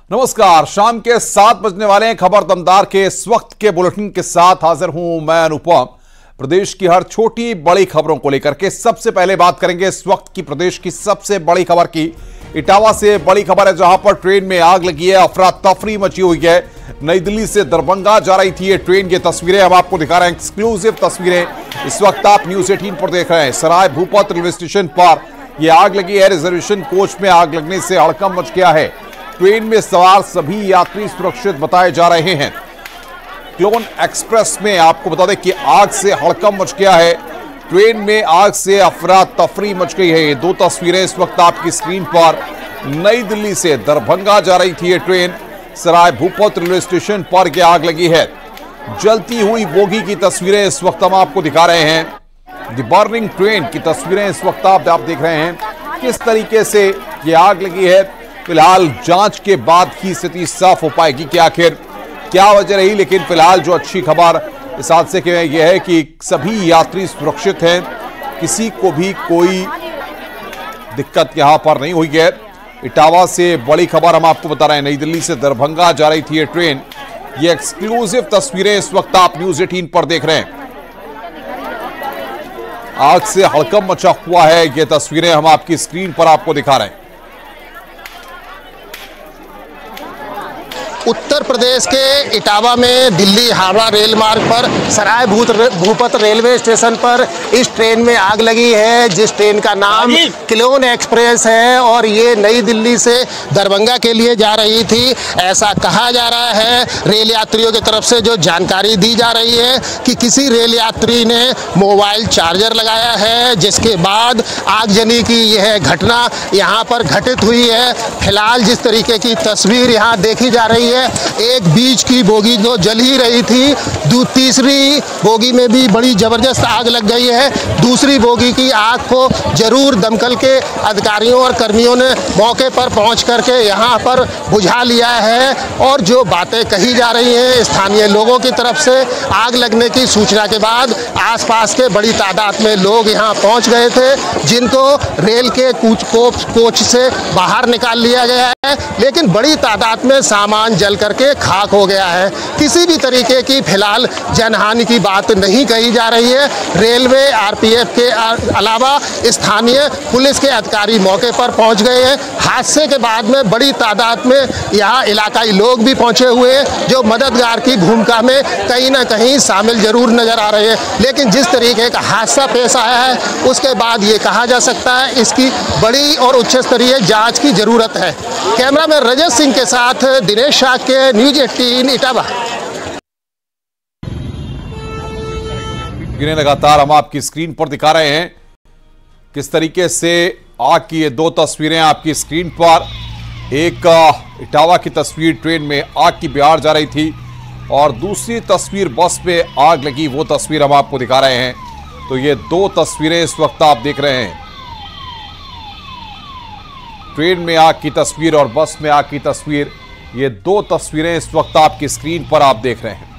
नमस्कार, शाम के 7 बजने वाले हैं। खबर दमदार के इस वक्त के बुलेटिन के साथ हाजिर हूं मैं अनुपम। प्रदेश की हर छोटी बड़ी खबरों को लेकर के सबसे पहले बात करेंगे इस वक्त की प्रदेश की सबसे बड़ी खबर की। इटावा से बड़ी खबर है, जहां पर ट्रेन में आग लगी है, अफरा तफरी मची हुई है। नई दिल्ली से दरभंगा जा रही थी ये ट्रेन। ये तस्वीरें हम आपको दिखा रहे हैं, एक्सक्लूसिव तस्वीरें इस वक्त आप न्यूज 18 पर देख रहे हैं। सराय भूपत रेलवे स्टेशन पर यह आग लगी है। रिजर्वेशन कोच में आग लगने से हड़कंप मच गया है। ट्रेन में सवार सभी यात्री सुरक्षित बताए जा रहे हैं। क्लोन एक्सप्रेस में आपको बता दें कि आग से हड़कंप मच गया है। ट्रेन में आग से अफरा तफरी मच गई है। ये दो तस्वीरें इस वक्त आपकी स्क्रीन पर। नई दिल्ली से दरभंगा जा रही थी ये ट्रेन। सराय भूपत रेलवे स्टेशन पर यह आग लगी है। जलती हुई बोगी की तस्वीरें इस वक्त हम आपको दिखा रहे हैं। द बर्निंग ट्रेन की तस्वीरें इस वक्त आप देख रहे हैं किस तरीके से यह आग लगी है। फिलहाल जांच के बाद ही स्थिति साफ हो पाएगी कि आखिर क्या वजह रही, लेकिन फिलहाल जो अच्छी खबर इस हादसे के में यह है कि सभी यात्री सुरक्षित हैं। किसी को भी कोई दिक्कत यहां पर नहीं हुई है। इटावा से बड़ी खबर हम आपको बता रहे हैं। नई दिल्ली से दरभंगा जा रही थी ये ट्रेन। ये एक्सक्लूसिव तस्वीरें इस वक्त आप न्यूज 18 पर देख रहे हैं। आग से हड़कंप मचा हुआ है। ये तस्वीरें हम आपकी स्क्रीन पर आपको दिखा रहे हैं। उत्तर प्रदेश के इटावा में दिल्ली हावड़ा रेल मार्ग पर सराय भूपत रेलवे स्टेशन पर इस ट्रेन में आग लगी है, जिस ट्रेन का नाम क्लोन एक्सप्रेस है और ये नई दिल्ली से दरभंगा के लिए जा रही थी, ऐसा कहा जा रहा है। रेल यात्रियों की तरफ से जो जानकारी दी जा रही है कि किसी रेल यात्री ने मोबाइल चार्जर लगाया है, जिसके बाद आगजनी की यह घटना यहाँ पर घटित हुई है। फिलहाल जिस तरीके की तस्वीर यहाँ देखी जा रही है, एक बीच की बोगी जो जल ही रही थी, तीसरी बोगी में भी बड़ी जबरदस्त आग लग गई है। दूसरी बोगी की आग को जरूर दमकल के अधिकारियों और कर्मियों ने मौके पर पहुंच करके यहां पर बुझा लिया है। और जो बातें कही जा रही हैं स्थानीय लोगों की तरफ से, आग लगने की सूचना के बाद आसपास के बड़ी तादाद में लोग यहां पहुंच गए थे, जिनको रेल के कोच से बाहर निकाल लिया गया है, लेकिन बड़ी तादाद में सामान जल करके खाक हो गया है। किसी भी तरीके की फिलहाल जनहानि की बात नहीं कही जा रही है। रेलवे आरपीएफ के अलावा स्थानीय पुलिस के अधिकारी मौके पर पहुंच गए हैं। हादसे के बाद में बड़ी तादाद में यहाँ इलाकाई लोग भी पहुंचे हुए हैं, जो मददगार की भूमिका में कहीं ना कहीं शामिल जरूर नजर आ रहे हैं। लेकिन जिस तरीके का हादसा पेश आया है, उसके बाद ये कहा जा सकता है इसकी बड़ी और उच्च स्तरीय जांच की जरूरत है। कैमरामैन रजत सिंह के साथ दिनेश शाह के न्यूज 18 इटावा। लगातार हम आपकी स्क्रीन पर दिखा रहे हैं किस तरीके से आग की ये दो तस्वीरें आपकी स्क्रीन पर। एक इटावा की तस्वीर, ट्रेन में आग की बहार जा रही थी, और दूसरी तस्वीर बस में आग लगी, वो तस्वीर हम आपको दिखा रहे हैं। तो ये दो तस्वीरें इस वक्त आप देख रहे हैं। ट्रेन में आग की तस्वीर और बस में आग की तस्वीर, ये दो तस्वीरें इस वक्त आपकी स्क्रीन पर आप देख रहे हैं।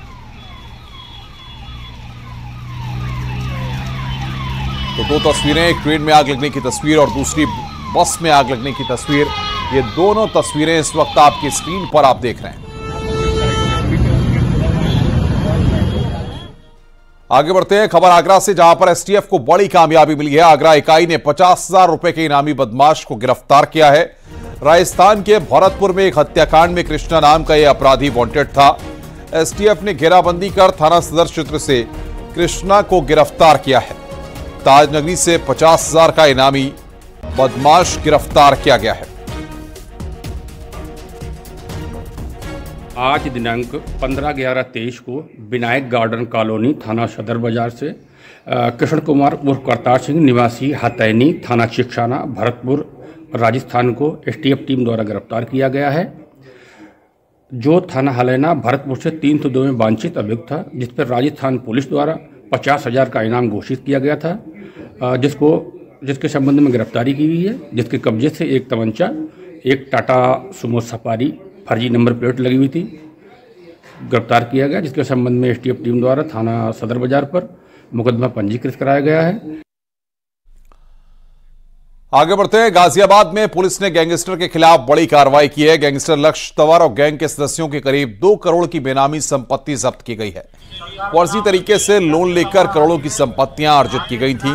तो दो तस्वीरें, एक ट्रेन में आग लगने की तस्वीर और दूसरी बस में आग लगने की तस्वीर, ये दोनों तस्वीरें इस वक्त आपकी स्क्रीन पर आप देख रहे हैं। आगे बढ़ते हैं, खबर आगरा से, जहां पर एसटीएफ को बड़ी कामयाबी मिली है। आगरा इकाई ने 50,000 रुपए के इनामी बदमाश को गिरफ्तार किया है। राजस्थान के भरतपुर में एक हत्याकांड में कृष्णा नाम का यह अपराधी वांटेड था। एसटीएफ ने घेराबंदी कर थाना सदर क्षेत्र से कृष्णा को गिरफ्तार किया है। ताजनगरी से 50,000 का इनामी बदमाश गिरफ्तार किया गया है। आज दिनांक 15/11/23 को विनायक गार्डन कॉलोनी थाना सदर बाजार से कृष्ण कुमार उर्फ करतार सिंह निवासी हतैनी थाना चिकसाना भरतपुर राजस्थान को एसटीएफ टीम द्वारा गिरफ्तार किया गया है, जो थाना हलैना भरतपुर से 302 में वांछित अभियुक्त था, जिस पर राजस्थान पुलिस द्वारा 50,000 का इनाम घोषित किया गया था, जिसके संबंध में गिरफ्तारी की गई है। जिसके कब्जे से एक तमंचा, एक टाटा सुमो सफारी फर्जी नंबर प्लेट लगी हुई थी, गिरफ्तार किया गया, जिसके संबंध में एसटीएफ टीम द्वारा थाना सदर बाजार पर मुकदमा पंजीकृत कराया गया है। आगे बढ़ते हैं। गाजियाबाद में पुलिस ने गैंगस्टर के खिलाफ बड़ी कार्रवाई की है। गैंगस्टर लक्ष्य तंवर और गैंग के सदस्यों के करीब 2 करोड़ की बेनामी संपत्ति जब्त की गई है। फर्जी तरीके से लोन लेकर करोड़ों की संपत्तियां अर्जित की गई थी।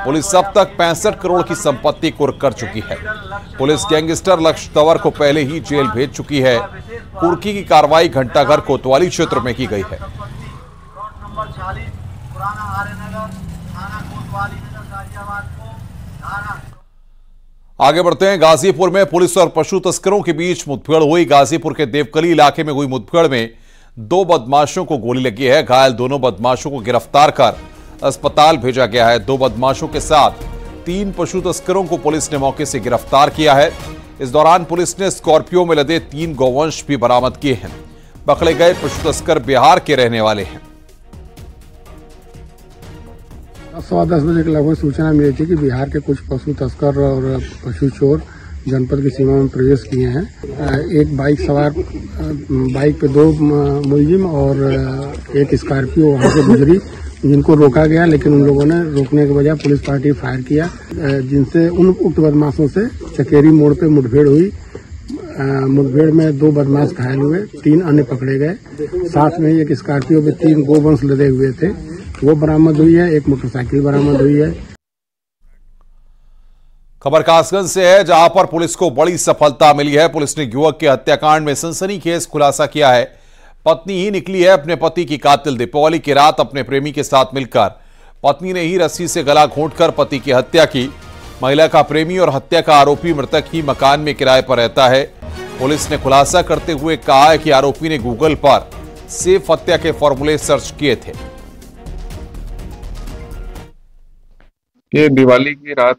पुलिस अब तक 65 करोड़ की संपत्ति कुर्क कर चुकी है। पुलिस गैंगस्टर लक्ष्य तंवर को पहले ही जेल भेज चुकी है। कुर्की की कार्रवाई घंटाघर कोतवाली क्षेत्र में की गई है। आगे बढ़ते हैं। गाजीपुर में पुलिस और पशु तस्करों के बीच मुठभेड़ हुई। गाजीपुर के देवकली इलाके में हुई मुठभेड़ में 2 बदमाशों को गोली लगी है। घायल दोनों बदमाशों को गिरफ्तार कर अस्पताल भेजा गया है। 2 बदमाशों के साथ 3 पशु तस्करों को पुलिस ने मौके से गिरफ्तार किया है। इस दौरान पुलिस ने स्कॉर्पियो में लदे 3 गौवंश भी बरामद किए हैं। पकड़े गए पशु तस्कर बिहार के रहने वाले हैं। 10:15 बजे के लगभग सूचना मिली थी कि बिहार के कुछ पशु तस्कर और पशु चोर जनपद की सीमा में प्रवेश किए हैं। एक बाइक सवार बाइक पे 2 मुलजिम और एक स्कॉर्पियो वहां से गुजरी, जिनको रोका गया, लेकिन उन लोगों ने रोकने के बजाय पुलिस पार्टी फायर किया, जिनसे उन उक्त बदमाशों से चकेरी मोड़ पे मुठभेड़ हुई। मुठभेड़ में 2 बदमाश घायल हुए, 3 अन्य पकड़े गए। साथ में एक स्कॉर्पियो पे 3 गोवंश लदे हुए थे, वो बरामद हुई है। एक मोटरसाइकिल बरामद हुई है। खबर कासगंज से है, जहां पर पुलिस को बड़ी सफलता मिली है। पुलिस ने युवक के हत्याकांड में सनसनीखेज खुलासा किया है। पत्नी ही निकली है अपने पति की कातिल। दीपावली की रात अपने प्रेमी के साथ मिलकर पत्नी ने ही रस्सी से गला घोंटकर पति की हत्या की। महिला का प्रेमी और हत्या का आरोपी मृतक ही मकान में किराए पर रहता है। पुलिस ने खुलासा करते हुए कहा है कि आरोपी ने गूगल पर सेफ हत्या के फॉर्मूले सर्च किए थे। ये दिवाली की रात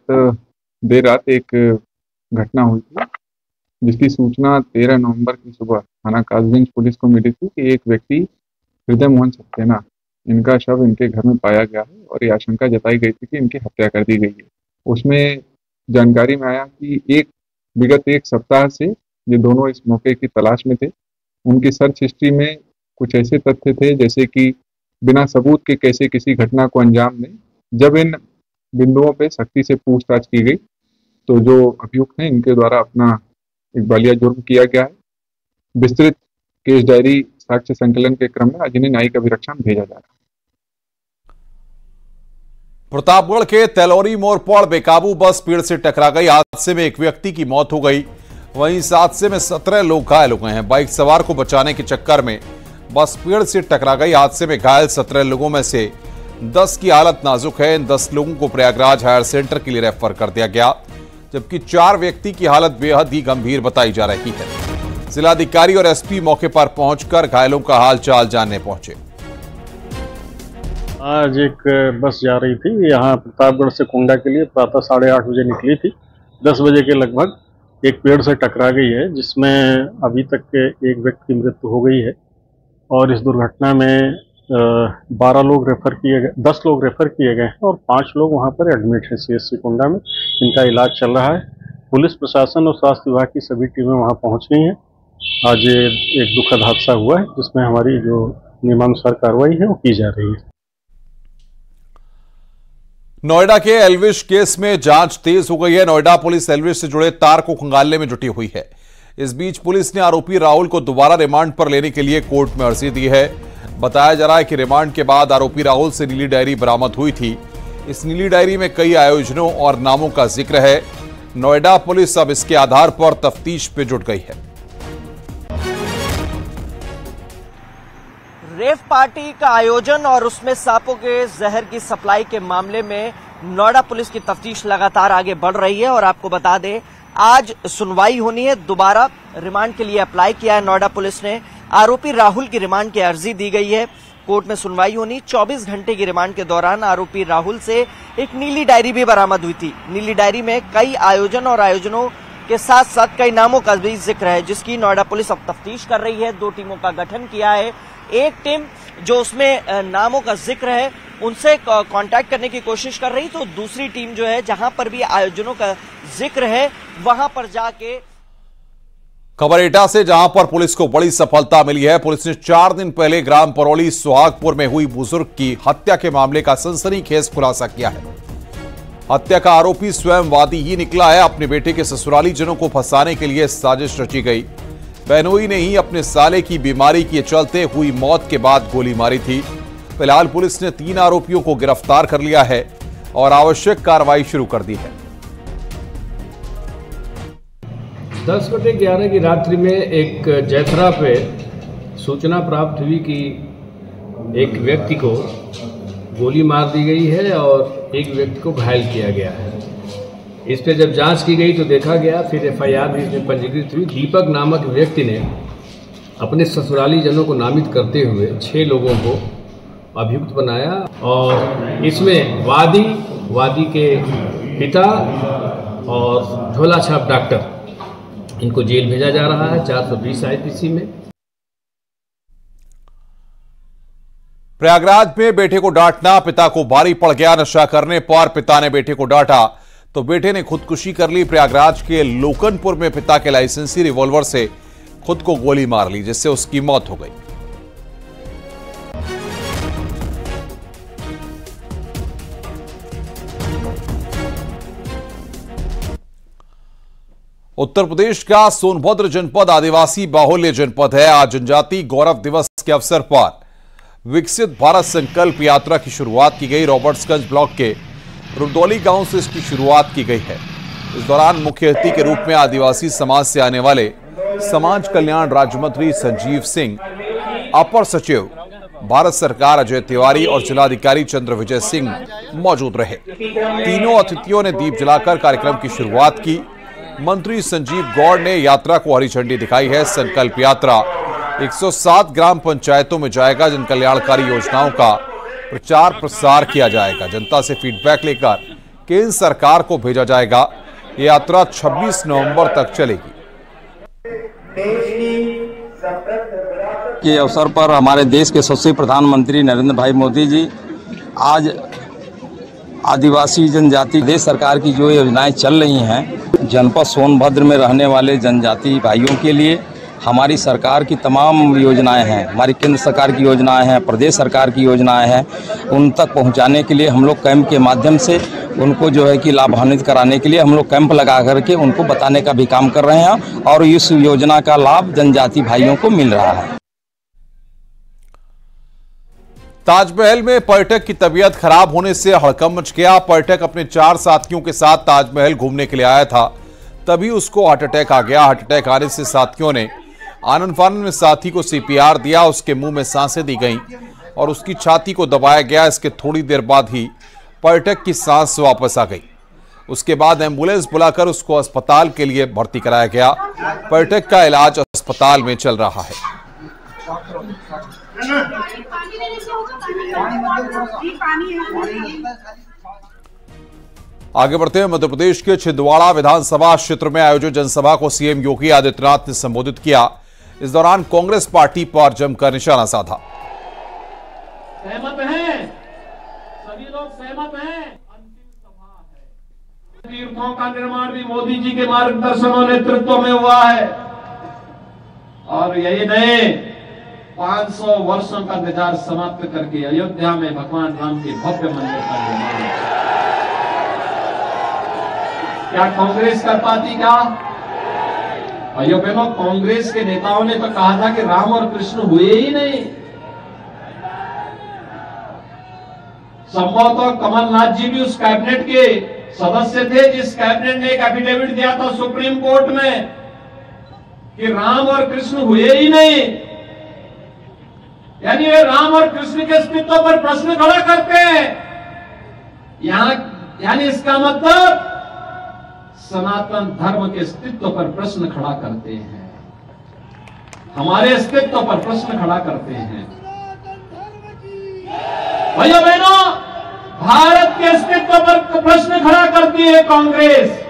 देर रात एक घटना हुई थी, जिसकी सूचना 13 नवंबर की सुबह थाना कासगंज पुलिस को मिली थी कि एक व्यक्ति हृदय मोहन सक्सेना, इनका शव इनके घर में पाया गया है और ये आशंका जताई गई थी कि इनकी हत्या कर दी गई है। उसमें जानकारी में आया कि विगत 1 सप्ताह से ये दोनों इस मौके की तलाश में थे। उनकी सर्च हिस्ट्री में कुछ ऐसे तथ्य थे जैसे कि बिना सबूत के कैसे किसी घटना को अंजाम दें। जब इन बिंदुओं पे सख्ती से पूछताछ की गई तो जो अभियुक्त हैं इनके द्वारा अपना एक बालिया जुर्म किया गया है। विस्तृत केस डायरी साक्ष्य संकलन के क्रम में आज इन्हें न्यायिक अभिरक्षा में भेजा जा रहा है। प्रतापगढ़ के तेलौरी मोड़ पर बेकाबू बस पेड़ से टकरा गई। हादसे में एक व्यक्ति की मौत हो गई, वहीं इस हादसे में 17 लोग घायल हो गए हैं। बाइक सवार को बचाने के चक्कर में बस पेड़ से टकरा गई। हादसे में घायल 17 लोगों में से 10 की हालत नाजुक है। इन 10 लोगों को प्रयागराज हायर सेंटर के लिए रेफर कर दिया गया, जबकि 4 व्यक्ति की हालत बेहद ही गंभीर बताई जा रही है। जिलाधिकारी और एसपी मौके पर पहुंचकर घायलों का हाल चाल जानने पहुंचे। आज एक बस जा रही थी यहाँ प्रतापगढ़ से कुंडा के लिए, प्रातः 8:30 बजे निकली थी। 10 बजे के लगभग एक पेड़ से टकरा गई है, जिसमें अभी तक एक व्यक्ति की मृत्यु हो गई है और इस दुर्घटना में 12 लोग रेफर किए गए, 10 लोग रेफर किए गए हैं और 5 लोग वहां पर एडमिट हैं सीएससी कुंडा में। इनका इलाज चल रहा है। पुलिस प्रशासन और स्वास्थ्य विभाग की सभी टीमें वहां पहुंच गई हैं। आज ये एक दुखद हादसा हुआ है, जिसमें हमारी जो नियमानुसार कार्रवाई है वो की जा रही है। नोएडा के एल्विश केस में जांच तेज हो गई है। नोएडा पुलिस एल्विश से जुड़े तार को खंगालने में जुटी हुई है। इस बीच पुलिस ने आरोपी राहुल को दोबारा रिमांड पर लेने के लिए कोर्ट में अर्जी दी है। बताया जा रहा है कि रिमांड के बाद आरोपी राहुल से नीली डायरी बरामद हुई थी। इस नीली डायरी में कई आयोजनों और नामों का जिक्र है। नोएडा पुलिस अब इसके आधार पर तफ्तीश पे जुट गई है। रेव पार्टी का आयोजन और उसमें सांपों के जहर की सप्लाई के मामले में नोएडा पुलिस की तफ्तीश लगातार आगे बढ़ रही है। और आपको बता दें, आज सुनवाई होनी है। दोबारा रिमांड के लिए अप्लाई किया है नोएडा पुलिस ने। आरोपी राहुल की रिमांड की अर्जी दी गई है। कोर्ट में सुनवाई होनी। 24 घंटे की रिमांड के दौरान आरोपी राहुल से एक नीली डायरी भी बरामद हुई थी। नीली डायरी में कई आयोजन और आयोजनों के साथ साथ कई नामों का भी जिक्र है, जिसकी नोएडा पुलिस अब तफ्तीश कर रही है। 2 टीमों का गठन किया है। एक टीम जो उसमें नामों का जिक्र है उनसे कांटेक्ट करने की कोशिश कर रही, तो दूसरी टीम जो है जहां पर भी आयोजनों का जिक्र है वहां पर जाके। खबर एटा से, जहां पर पुलिस को बड़ी सफलता मिली है। पुलिस ने 4 दिन पहले ग्राम परौली सुहागपुर में हुई बुजुर्ग की हत्या के मामले का सनसनीखेज खुलासा किया है। हत्या का आरोपी स्वयं वादी ही निकला है। अपने बेटे के ससुराली जनों को फंसाने के लिए साजिश रची गई। बहनोई ने ही अपने साले की बीमारी के चलते हुई मौत के बाद गोली मारी थी। फिलहाल पुलिस ने 3 आरोपियों को गिरफ्तार कर लिया है और आवश्यक कार्रवाई शुरू कर दी है। 10:11 की रात्रि में एक जैथरा पे सूचना प्राप्त हुई कि एक व्यक्ति को गोली मार दी गई है और एक व्यक्ति को घायल किया गया है। इस पे जब जांच की गई तो देखा गया, फिर FIR भी इसमें पंजीकृत हुई। दीपक नामक व्यक्ति ने अपने ससुराली जनों को नामित करते हुए 6 लोगों को अभियुक्त बनाया और इसमें वादी के पिता और झोला छाप डॉक्टर, इनको जेल भेजा जा रहा है 420 IPC में। प्रयागराज में बेटे को डांटना, पिता को भारी पड़ गया। नशा करने पर पिता ने बेटे को डांटा तो बेटे ने खुदकुशी कर ली। प्रयागराज के लोकनपुर में पिता के लाइसेंसी रिवॉल्वर से खुद को गोली मार ली, जिससे उसकी मौत हो गई। उत्तर प्रदेश का सोनभद्र जनपद आदिवासी बाहुल्य जनपद है। आज जनजाति गौरव दिवस के अवसर पर विकसित भारत संकल्प यात्रा की शुरुआत की गई। रॉबर्ट्सगंज ब्लॉक के रुदौली गांव से इसकी शुरुआत की गई है। इस दौरान मुख्य अतिथि के रूप में आदिवासी समाज से आने वाले समाज कल्याण राज्य मंत्री संजीव सिंह, अपर सचिव भारत सरकार अजय तिवारी और जिलाधिकारी चंद्र विजय सिंह मौजूद रहे। तीनों अतिथियों ने दीप जलाकर कार्यक्रम की शुरुआत की। मंत्री संजीव गौड़ ने यात्रा को हरी झंडी दिखाई है। संकल्प यात्रा 107 ग्राम पंचायतों में जाएगा। जन कल्याणकारी योजनाओं का प्रचार प्रसार किया जाएगा। जनता से फीडबैक लेकर केंद्र सरकार को भेजा जाएगा। यह यात्रा 26 नवंबर तक चलेगी। के अवसर पर हमारे देश के यशस्वी प्रधानमंत्री नरेंद्र भाई मोदी जी आज आदिवासी जनजाति देश सरकार की जो योजनाएं चल रही हैं, जनपद सोनभद्र में रहने वाले जनजाति भाइयों के लिए हमारी सरकार की तमाम योजनाएं हैं, हमारी केंद्र सरकार की योजनाएं हैं, प्रदेश सरकार की योजनाएं हैं, उन तक पहुंचाने के लिए हम लोग कैंप के माध्यम से उनको जो है कि लाभान्वित कराने के लिए हम लोग कैंप लगा करके उनको बताने का भी काम कर रहे हैं और इस योजना का लाभ जनजाति भाइयों को मिल रहा है। ताजमहल में पर्यटक की तबीयत खराब होने से हड़कंप मच गया। पर्यटक अपने 4 साथियों के साथ ताजमहल घूमने के लिए आया था, तभी उसको हार्ट अटैक आ गया। हार्ट अटैक आने से साथियों ने आनंद फानंद में साथी को CPR दिया। उसके मुंह में सांसें दी गईं और उसकी छाती को दबाया गया। इसके थोड़ी देर बाद ही पर्यटक की सांस वापस आ गई। उसके बाद एम्बुलेंस बुलाकर उसको अस्पताल के लिए भर्ती कराया गया। पर्यटक का इलाज अस्पताल में चल रहा है। आगे बढ़ते हैं। मध्य प्रदेश के छिंदवाड़ा विधानसभा क्षेत्र में आयोजित जनसभा को सीएम योगी आदित्यनाथ ने संबोधित किया। इस दौरान कांग्रेस पार्टी पर जमकर निशाना साधा। सहमत हैं, सभी लोग सहमत हैं। अंतिम सभा है। तीर्थों का निर्माण भी मोदी जी के मार्गदर्शन और नेतृत्व में हुआ है और यही नहीं, 500 वर्षों का इंतजार समाप्त करके अयोध्या में भगवान राम के भव्य मंदिर का निर्माण। क्या कांग्रेस कर पाती? क्या भाइयों बहनों, कांग्रेस के नेताओं ने तो कहा था कि राम और कृष्ण हुए ही नहीं। संभवतः कमलनाथ जी भी उस कैबिनेट के सदस्य थे जिस कैबिनेट ने एक एफिडेविट दिया था सुप्रीम कोर्ट में कि राम और कृष्ण हुए ही नहीं। यानी वे राम और कृष्ण के अस्तित्व पर प्रश्न खड़ा करते हैं। यहां यानी इसका मतलब सनातन धर्म के अस्तित्व पर प्रश्न खड़ा करते हैं, हमारे अस्तित्व पर प्रश्न खड़ा करते हैं। भाइयों बहनों, भारत के अस्तित्व पर प्रश्न खड़ा करती है कांग्रेस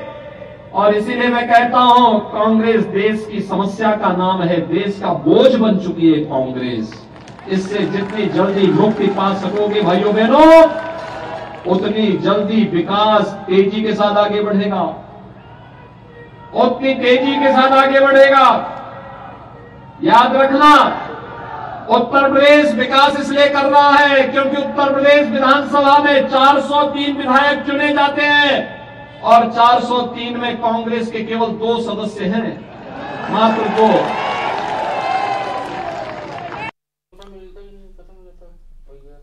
और इसीलिए मैं कहता हूं कांग्रेस देश की समस्या का नाम है, देश का बोझ बन चुकी है कांग्रेस। इससे जितनी जल्दी मुक्ति पा सकोगे भाइयों बहनों, उतनी जल्दी विकास तेजी के साथ आगे बढ़ेगा, उतनी तेजी के साथ आगे बढ़ेगा। याद रखना, उत्तर प्रदेश विकास इसलिए कर रहा है क्योंकि उत्तर प्रदेश विधानसभा में 403 विधायक चुने जाते हैं और 403 में कांग्रेस के केवल 2 सदस्य हैं, मात्र 2।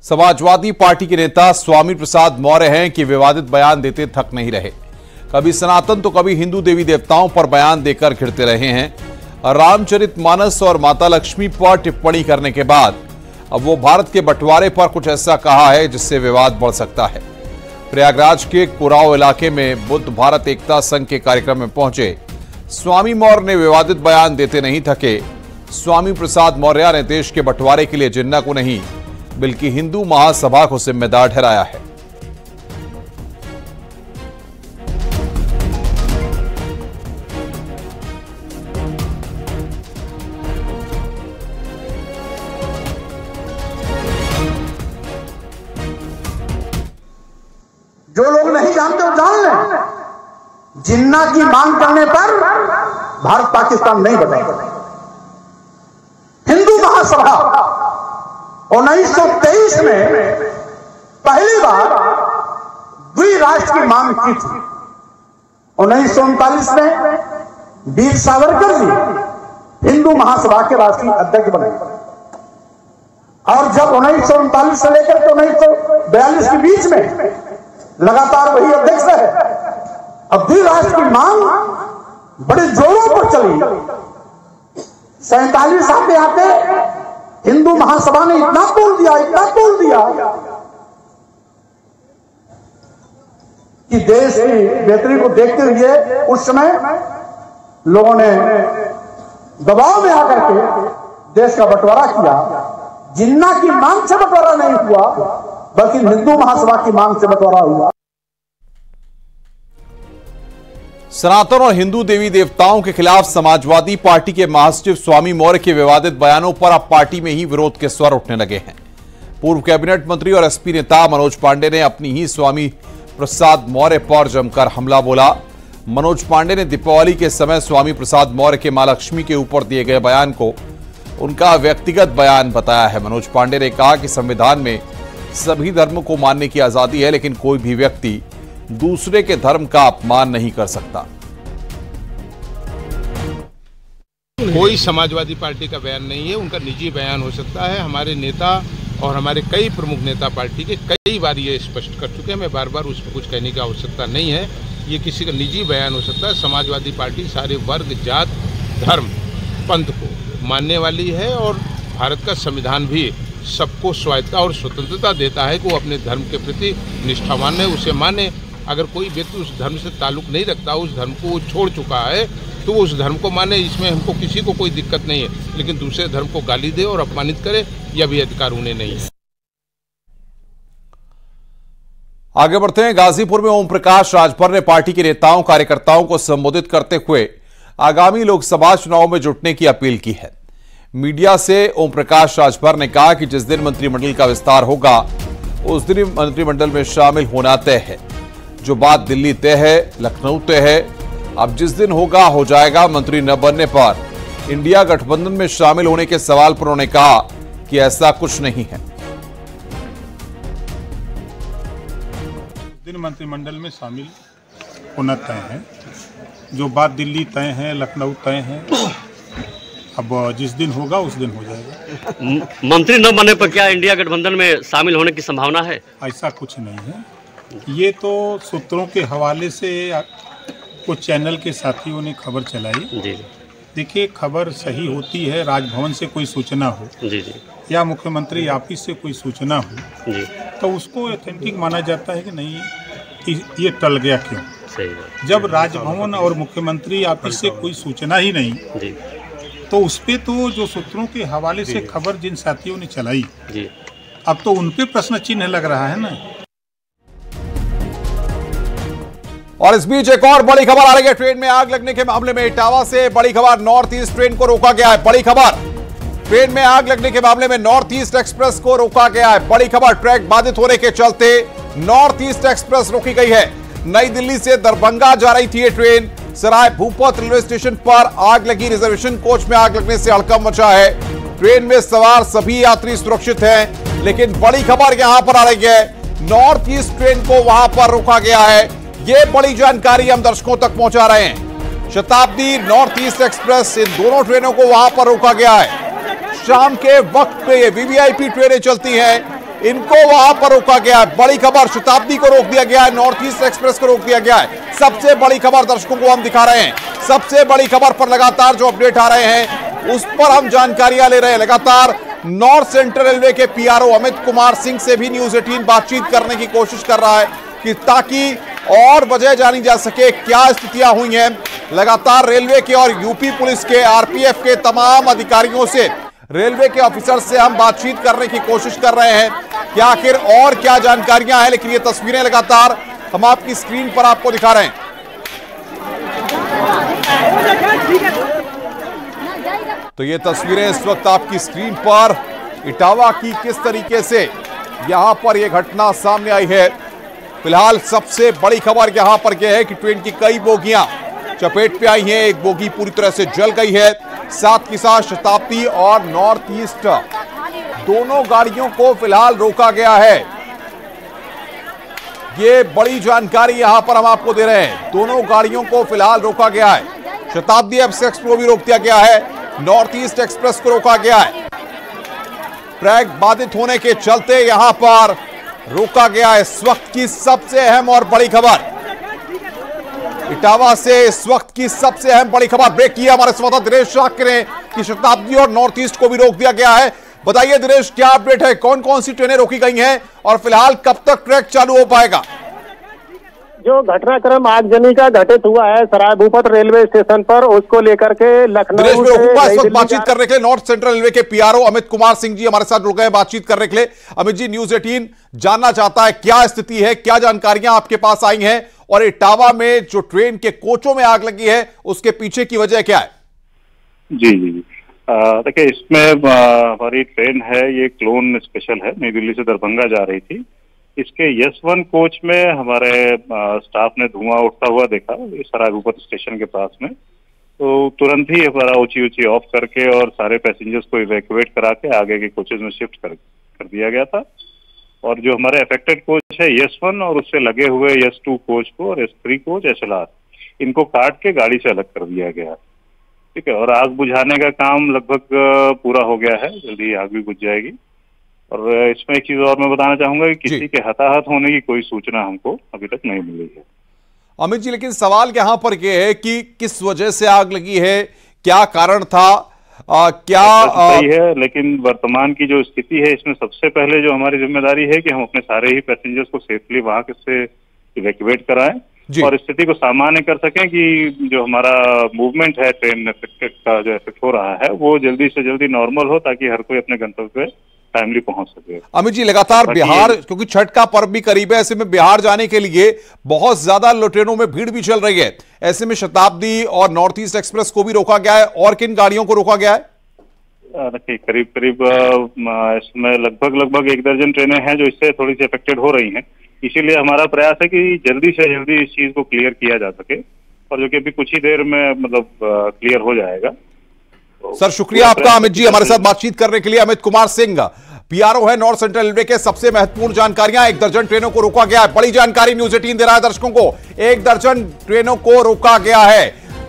समाजवादी पार्टी के नेता स्वामी प्रसाद मौर्य हैं कि विवादित बयान देते थक नहीं रहे। कभी सनातन तो कभी हिंदू देवी देवताओं पर बयान देकर घिरते रहे हैं। रामचरितमानस और माता लक्ष्मी पर टिप्पणी करने के बाद अब वो भारत के बंटवारे पर कुछ ऐसा कहा है जिससे विवाद बढ़ सकता है। प्रयागराज के कुराव इलाके में बुद्ध भारत एकता संघ के कार्यक्रम में पहुंचे स्वामी मौर्य ने विवादित बयान देते नहीं थके। स्वामी प्रसाद मौर्य ने देश के बंटवारे के लिए जिन्ना को नहीं बल्कि हिंदू महासभा को जिम्मेदार ठहराया है। जो लोग नहीं जानते वो जान लें, जिन्ना की मांग करने पर भारत पाकिस्तान नहीं बनेगा। हिंदू महासभा 1923 में पहली बार द्विराष्ट्र की मांग की थी। 1939 में वीर सावरकर जी हिंदू महासभा के राष्ट्रीय अध्यक्ष बने और जब 1939 से लेकर के 1942 के बीच में लगातार वही अध्यक्ष रहे। अब द्विराष्ट्र की मांग बड़े जोरों पर चली। 47 आते आते हिंदू महासभा ने इतना तोड़ दिया कि देश की बेहतरी को देखते हुए उस समय लोगों ने दबाव में आकर के देश का बंटवारा किया। जिन्ना की मांग से बंटवारा नहीं हुआ बल्कि हिंदू महासभा की मांग से बंटवारा हुआ। सनातन और हिंदू देवी देवताओं के खिलाफ समाजवादी पार्टी के महासचिव स्वामी मौर्य के विवादित बयानों पर अब पार्टी में ही विरोध के स्वर उठने लगे हैं। पूर्व कैबिनेट मंत्री और एसपी नेता मनोज पांडे ने अपनी ही स्वामी प्रसाद मौर्य पर जमकर हमला बोला। मनोज पांडे ने दीपावली के समय स्वामी प्रसाद मौर्य के मां लक्ष्मी के ऊपर दिए गए बयान को उनका व्यक्तिगत बयान बताया है। मनोज पांडे ने कहा कि संविधान में सभी धर्मों को मानने की आजादी है, लेकिन कोई भी व्यक्ति दूसरे के धर्म का अपमान नहीं कर सकता। कोई समाजवादी पार्टी का बयान नहीं है, उनका निजी बयान हो सकता है। हमारे नेता और हमारे कई प्रमुख नेता पार्टी के कई बार ये स्पष्ट कर चुके हैं। मैं बार बार उस पर कुछ कहने की आवश्यकता नहीं है। ये किसी का निजी बयान हो सकता है। समाजवादी पार्टी सारे वर्ग, जात, धर्म, पंथ को मानने वाली है और भारत का संविधान भी सबको स्वायत्तता और स्वतंत्रता देता है कि वो अपने धर्म के प्रति निष्ठावान है, उसे माने। अगर कोई व्यक्ति उस धर्म से ताल्लुक नहीं रखता, उस धर्म को छोड़ चुका है, तो वो उस धर्म को माने। इसमें हमको किसी को कोई दिक्कत नहीं है, लेकिन दूसरे धर्म को गाली दे और अपमानित करे, यह भी अधिकार उन्हें नहीं है। आगे बढ़ते हैं। गाजीपुर में ओम प्रकाश राजभर ने पार्टी के नेताओं कार्यकर्ताओं को संबोधित करते हुए आगामी लोकसभा चुनाव में जुटने की अपील की है। मीडिया से ओम प्रकाश राजभर ने कहा कि जिस दिन मंत्रिमंडल का विस्तार होगा उस दिन मंत्रिमंडल में शामिल होना तय है। जो बात दिल्ली तय है, लखनऊ तय है। अब जिस दिन होगा हो जाएगा। मंत्री न बनने पर इंडिया गठबंधन में शामिल होने के सवाल पर उन्होंने कहा कि ऐसा कुछ नहीं है। दिन मंत्रिमंडल में शामिल होना तय है। जो बात दिल्ली तय है, लखनऊ तय है। अब जिस दिन होगा उस दिन हो जाएगा। मंत्री न बनने पर क्या इंडिया गठबंधन में शामिल होने की संभावना है? ऐसा कुछ नहीं है। ये तो सूत्रों के हवाले से कुछ चैनल के साथियों ने खबर चलाई। जी। देखिए, खबर सही होती है। राजभवन से कोई सूचना हो जी या मुख्यमंत्री ऑफिस से कोई सूचना हो जी, तो उसको ऑथेंटिक माना जाता है कि नहीं ये टल गया क्यों। सही बात। जब राजभवन और मुख्यमंत्री ऑफिस से कोई सूचना ही नहीं जी, तो उस पे तो जो सूत्रों के हवाले से खबर जिन साथियों ने चलाई जी, अब तो उन पे प्रश्न चिन्ह लग रहा है ना। और इस बीच एक और बड़ी खबर आ रही है। ट्रेन में आग लगने के मामले में इटावा से बड़ी खबर। नॉर्थ ईस्ट ट्रेन को रोका गया है। बड़ी खबर, ट्रेन में आग लगने के मामले में नॉर्थ ईस्ट एक्सप्रेस को रोका गया है। बड़ी खबर, ट्रैक बाधित होने के चलते नॉर्थ ईस्ट एक्सप्रेस रोकी गई है। नई दिल्ली से दरभंगा जा रही थी ये ट्रेन। सराय भूपत रेलवे स्टेशन पर आग लगी। रिजर्वेशन कोच में आग लगने से हड़कंप मचा है। ट्रेन में सवार सभी यात्री सुरक्षित हैं, लेकिन बड़ी खबर यहां पर आ रही है, नॉर्थ ईस्ट ट्रेन को वहां पर रोका गया है। ये बड़ी जानकारी हम दर्शकों तक पहुंचा रहे हैं। शताब्दी नॉर्थ ईस्ट एक्सप्रेस, इन दोनों ट्रेनों को वहां पर रोका गया है। शाम के वक्त पे ये वीवीआईपी ट्रेनें चलती हैं, इनको वहां पर रोका गया है। बड़ी खबर, शताब्दी को रोक दिया गया है, नॉर्थ ईस्ट एक्सप्रेस को रोक दिया गया है। सबसे बड़ी खबर दर्शकों को हम दिखा रहे हैं। सबसे बड़ी खबर पर लगातार जो अपडेट आ रहे हैं उस पर हम जानकारियां ले रहे हैं। लगातार नॉर्थ सेंट्रल रेलवे के पीआरओ अमित कुमार सिंह से भी न्यूज 18 बातचीत करने की कोशिश कर रहा है कि ताकि और वजह जानी जा सके, क्या स्थितियां हुई हैं। लगातार रेलवे के और यूपी पुलिस के, आरपीएफ के तमाम अधिकारियों से, रेलवे के ऑफिसर से हम बातचीत करने की कोशिश कर रहे हैं कि आखिर और क्या जानकारियां हैं। लेकिन ये तस्वीरें लगातार हम आपकी स्क्रीन पर आपको दिखा रहे हैं। तो ये तस्वीरें इस वक्त आपकी स्क्रीन पर इटावा की किस तरीके से यहां पर यह घटना सामने आई है। फिलहाल सबसे बड़ी खबर यहां पर यह है कि ट्रेन की कई बोगियां चपेट पे आई हैं। एक बोगी पूरी तरह से जल गई है। साथ ही साथ शताब्दी और नॉर्थ ईस्ट दोनों गाड़ियों को फिलहाल रोका गया है। ये बड़ी जानकारी यहां पर हम आपको दे रहे हैं। दोनों गाड़ियों को फिलहाल रोका गया है। शताब्दी एक्सप्रेस को भी रोक दिया गया है, नॉर्थ ईस्ट एक्सप्रेस को रोका गया है। ट्रैक बाधित होने के चलते यहां पर रोका गया है। इस वक्त की सबसे अहम और बड़ी खबर इटावा से, इस वक्त की सबसे अहम बड़ी खबर ब्रेक की है हमारे संवाददाता दिनेश शाक्य ने कि शताब्दी और नॉर्थ ईस्ट को भी रोक दिया गया है। बताइए दिनेश, क्या अपडेट है, कौन कौन सी ट्रेनें रोकी गई हैं और फिलहाल कब तक ट्रैक चालू हो पाएगा? जो घटनाक्रम आगजनी का घटित हुआ है सराय भूपत रेलवे स्टेशन पर, उसको लेकर के लखनऊ से इस वक्त बातचीत करने के लिए नॉर्थ सेंट्रल रेलवे के पीआरओ अमित कुमार सिंह जी हमारे साथ जुड़ गए बातचीत करने के लिए। अमित जी, न्यूज 18 जानना चाहता है क्या स्थिति है, क्या जानकारियां आपके पास आई हैं और इटावा में जो ट्रेन के कोचों में आग लगी है उसके पीछे की वजह क्या है? जी जी देखिए, इसमें हमारी ट्रेन है, ये क्लोन स्पेशल है, नई दिल्ली से दरभंगा जा रही थी। इसके यस1 कोच में हमारे स्टाफ ने धुआं उठता हुआ देखा सराय भूपत स्टेशन के पास में। तो तुरंत ही हमारा ऊंची ऑफ करके और सारे पैसेंजर्स को इवैक्यूएट करा के आगे के कोचेज में शिफ्ट कर दिया गया था। और जो हमारे अफेक्टेड कोच है यस1 और उससे लगे हुए यस2 कोच को और यस3 कोच एसएलआर, इनको काट के गाड़ी से अलग कर दिया गया। ठीक है, और आग बुझाने का काम लगभग पूरा हो गया है, जल्दी आग भी बुझ जाएगी। और इसमें एक चीज और मैं बताना चाहूंगा कि किसी के हताहत होने की कोई सूचना हमको अभी तक नहीं मिली है। अमित जी, लेकिन सवाल यहाँ पर यह है कि किस वजह से आग लगी है, क्या कारण था, क्या सही है, लेकिन वर्तमान की जो स्थिति है इसमें सबसे पहले जो हमारी जिम्मेदारी है कि हम अपने सारे ही पैसेंजर्स को सेफली वहां से इवैक्यूएट कराएं और स्थिति को सामान्य कर सकें कि जो हमारा मूवमेंट है ट्रेन का जो इफेक्ट हो रहा है वो जल्दी से जल्दी नॉर्मल हो, ताकि हर कोई अपने गंतव्य पे टाइमली पहुंच सके। अमित जी, लगातार बिहार, क्योंकि छठ का पर्व भी करीब है, ऐसे में बिहार जाने के लिए बहुत ज्यादा ट्रेनों में भीड़ भी चल रही है। ऐसे में शताब्दी और नॉर्थ ईस्ट एक्सप्रेस को भी रोका गया है, और किन गाड़ियों को रोका गया है? देखिए, करीब इसमें लगभग 1 दर्जन ट्रेनें हैं जो इससे थोड़ी सी अफेक्टेड हो रही हैं। इसीलिए हमारा प्रयास है कि जल्दी से जल्दी इस चीज को क्लियर किया जा सके, और जो कि अभी कुछ ही देर में क्लियर हो जाएगा। सर, शुक्रिया आपका अमित जी हमारे साथ बातचीत करने के लिए। अमित कुमार सिंह पीआरओ है नॉर्थ सेंट्रल रेलवे के। सबसे महत्वपूर्ण जानकारियां, 1 दर्जन ट्रेनों को रोका गया है, बड़ी जानकारी न्यूज 18 दे रहा है दर्शकों को। 1 दर्जन ट्रेनों को रोका गया है।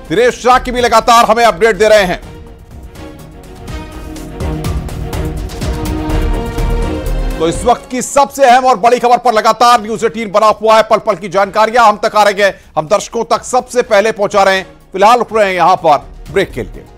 दिनेश शाह की भी लगातार हमें अपडेट दे रहे हैं। तो इस वक्त की सबसे अहम और बड़ी खबर पर लगातार न्यूज 18 बना हुआ है। पल पल की जानकारियां हम तक आ रही है, हम दर्शकों तक सबसे पहले पहुंचा रहे हैं। फिलहाल रुक रहे हैं यहां पर ब्रेक के लिए।